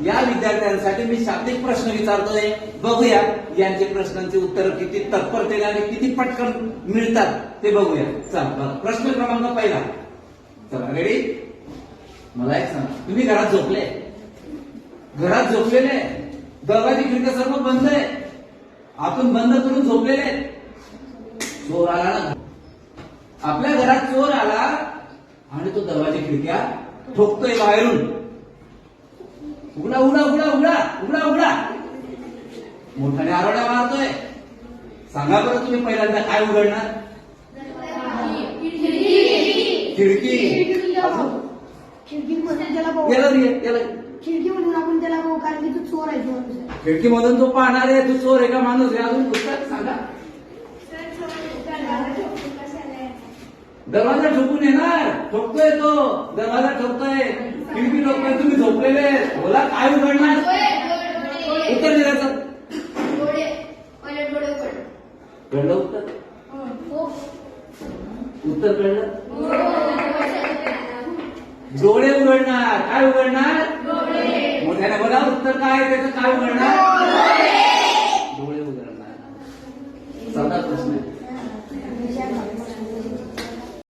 या विद्यार्थ्यांसाठी मी शाब्दिक प्रश्न विचारतोय. बघूया यांचे प्रश्नांची उत्तर किती तत्परतेने आणि किती पटकन मिळतात ते बघूया. चला प्रश्न क्रमांक पहिला. चला रेडी. मला एक सांगा, तुम्ही घरात झोपले, घरात झोपलेले, दरवाजी खिडक्या सर्व बंद आहे, आपण बंद करून झोपलेले. चोर आला ना, आपल्या घरात चोर आला आणि तो दरवाजे खिडक्या ठोकतोय बाहेरून. उघडा उघडा उघडा उघडा उघडा उघडा मोठ्याने आरडा मारतोय. सांगा बरं तुम्ही पहिल्यांदा काय उघडणार? खिडकी. खिडकी म्हणून आपण त्याला बघू, कारण की तू चोर आहे. खिडकीमधून तो पाहणार आहे, तू चोर आहे का माणूस आहे? अजून पुस्तक सांगा. दरवाजा ठोकून येणार, ठोकतोय तो, दरवाजा ठोकतोय, खिडकी ठोकतोय, तुम्ही झोपलेले. बोला काय उघडणार? उत्तर द्यायचं. कळलं उत्तर? उत्तर कळलं? डोळे उघडणार. काय उघडणार? मोठ्याने बोला उत्तर काय त्याचं. काय उघडणार?